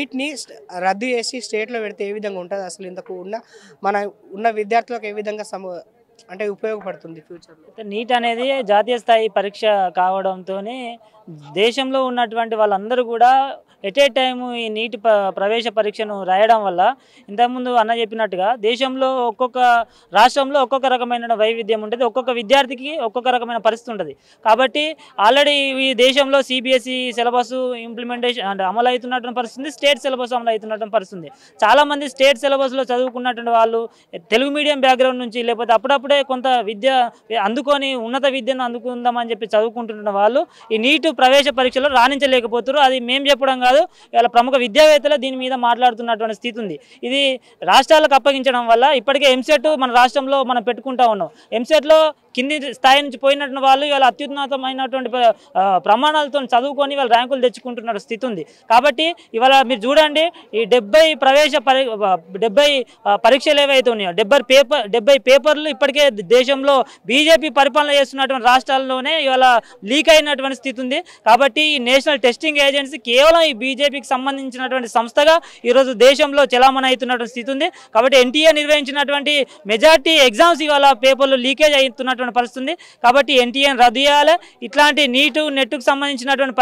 నీట్ని రద్దు చేసి స్టేట్లో పెడితే ఏ విధంగా ఉంటుంది అసలు ఇంతకు మన ఉన్న విద్యార్థులకు ఏ విధంగా అంటే ఉపయోగపడుతుంది ఫ్యూచర్లో? నీట్ అనేది జాతీయ స్థాయి పరీక్ష కావడంతో దేశంలో ఉన్నటువంటి వాళ్ళందరూ కూడా ఎట్ ఏ టైము ఈ నీట్ ప్రవేశ పరీక్షను రాయడం వల్ల ఇంతకుముందు అన్న చెప్పినట్టుగా దేశంలో ఒక్కొక్క రాష్ట్రంలో ఒక్కొక్క రకమైన వైవిధ్యం ఉంటుంది, ఒక్కొక్క విద్యార్థికి ఒక్కొక్క రకమైన పరిస్థితి ఉంటుంది. కాబట్టి ఆల్రెడీ ఈ దేశంలో సిబిఎస్ఈ సిలబస్ ఇంప్లిమెంటేషన్ అంటే అమలు అవుతున్నటువంటి పరిస్థితి, స్టేట్ సిలబస్ అమలు అవుతున్నటువంటి పరిస్థితి. చాలామంది స్టేట్ సిలబస్లో చదువుకున్నటువంటి వాళ్ళు తెలుగు మీడియం బ్యాక్గ్రౌండ్ నుంచి లేకపోతే అప్పుడప్పుడే కొంత విద్య అందుకొని ఉన్నత విద్యను అందుకుందామని చెప్పి చదువుకుంటున్న వాళ్ళు ఈ నీట్ ప్రవేశ పరీక్షలో రాణించలేకపోతారు. అది మేము చెప్పడం కాదు, ఇవాళ ప్రముఖ విద్యావేత్తలు దీని మీద మాట్లాడుతున్నటువంటి స్థితి ఉంది. ఇది రాష్ట్రాలకు అప్పగించడం వల్ల ఇప్పటికే ఎంసెట్ మన రాష్ట్రంలో మనం పెట్టుకుంటా ఉన్నాం. ఎంసెట్లో కింది స్థాయి నుంచి పోయినటువంటి వాళ్ళు ఇవాళ అత్యున్నతమైనటువంటి ప్రమాణాలతో చదువుకొని వాళ్ళు ర్యాంకులు తెచ్చుకుంటున్న స్థితి ఉంది. కాబట్టి ఇవాళ మీరు చూడండి, ఈ 70 పరీక్షలు ఏవైతే ఉన్నాయో 70 పేపర్లు ఇప్పటికే దేశంలో బీజేపీ పరిపాలన చేస్తున్నటువంటి రాష్ట్రాల్లోనే ఇవాళ లీక్ అయినటువంటి స్థితి ఉంది. కాబట్టి ఈ నేషనల్ టెస్టింగ్ ఏజెన్సీ కేవలం ఈ బీజేపీకి సంబంధించినటువంటి సంస్థగా ఈరోజు దేశంలో చలామణి అవుతున్నటువంటి స్థితి ఉంది. కాబట్టి ఎన్టీఏ నిర్వహించినటువంటి మెజార్టీ ఎగ్జామ్స్ ఇవాళ పేపర్లు లీకేజ్ అవుతున్నటువంటి పరిస్థితి. కాబట్టి ఎన్టీఏని రద్దు చేయాలి. ఇట్లాంటి నీటు నెట్కు సంబంధించినటువంటి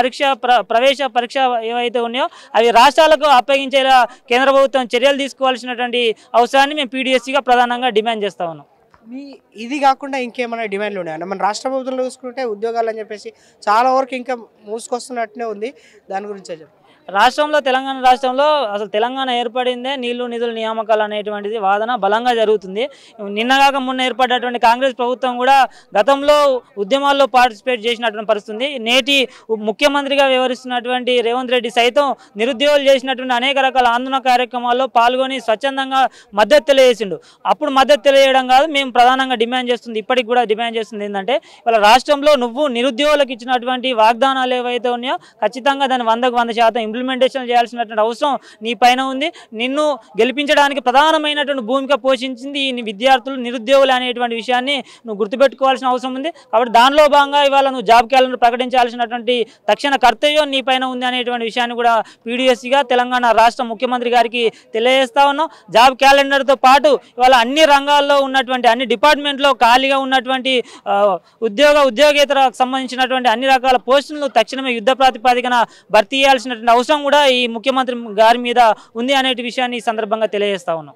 ప్రవేశ పరీక్ష ఏవైతే ఉన్నాయో అవి రాష్ట్రాలకు అప్పగించేలా కేంద్ర ప్రభుత్వం చర్యలు తీసుకోవాల్సినటువంటి అవసరాన్ని మేము పీడీఎస్సీగా ప్రధానంగా డిమాండ్ చేస్తా ఉన్నాం. ఇది కాకుండా ఇంకేమైనా డిమాండ్లు ఉన్నాయన్న? మన రాష్ట్ర ప్రభుత్వంలో చూసుకుంటే ఉద్యోగాలు అని చెప్పేసి చాలా వరకు ఇంకా మూసుకొస్తున్నట్టునే ఉంది. దాని గురించే చెప్పు. రాష్ట్రంలో తెలంగాణ రాష్ట్రంలో అసలు తెలంగాణ ఏర్పడిందే నీళ్లు నిధుల నియామకాలు అనేటువంటిది వాదన బలంగా జరుగుతుంది. నిన్నగాక మొన్న ఏర్పడినటువంటి కాంగ్రెస్ ప్రభుత్వం కూడా గతంలో ఉద్యమాల్లో పార్టిసిపేట్ చేసినటువంటి పరిస్థితి. నేటి ముఖ్యమంత్రిగా వ్యవహరిస్తున్నటువంటి రేవంత్ రెడ్డి సైతం నిరుద్యోగులు చేసినటువంటి అనేక రకాల ఆందోళన కార్యక్రమాల్లో పాల్గొని స్వచ్ఛందంగా మద్దతు తెలియజేసిండు. అప్పుడు మద్దతు తెలియజేయడం కాదు, మేము ప్రధానంగా డిమాండ్ చేస్తుంది, ఇప్పటికి కూడా డిమాండ్ చేస్తుంది ఏంటంటే వాళ్ళ రాష్ట్రంలో నువ్వు నిరుద్యోగులకు ఇచ్చినటువంటి వాగ్దానాలు ఏవైతే ఉన్నాయో ఖచ్చితంగా దాన్ని 100% ఇంప్లిమెంటేషన్ చేయాల్సినటువంటి అవసరం నీ పైన ఉంది. నిన్ను గెలిపించడానికి ప్రధానమైనటువంటి భూమిక పోషించింది ఈ విద్యార్థులు నిరుద్యోగులు అనేటువంటి విషయాన్ని నువ్వు గుర్తుపెట్టుకోవాల్సిన అవసరం ఉంది. కాబట్టి దానిలో భాగంగా ఇవాళ నువ్వు జాబ్ క్యాలెండర్ ప్రకటించాల్సినటువంటి తక్షణ కర్తవ్యం నీ పైన ఉంది అనేటువంటి విషయాన్ని కూడా పీడీఎస్సీగా తెలంగాణ రాష్ట్ర ముఖ్యమంత్రి గారికి తెలియజేస్తా ఉన్నాం. జాబ్ క్యాలెండర్తో పాటు ఇవాళ అన్ని రంగాల్లో ఉన్నటువంటి అన్ని డిపార్ట్మెంట్లో ఖాళీగా ఉన్నటువంటి ఉద్యోగేతరకు సంబంధించినటువంటి అన్ని రకాల పోస్టులను తక్షణమే యుద్ధ ప్రాతిపదికన భర్తీ చేయాల్సినటువంటి అవసరం కూడా ఈ ముఖ్యమంత్రి గారి మీద ఉంది అనే విషయాన్ని ఈ సందర్భంగా తెలియజేస్తా ఉన్నాం.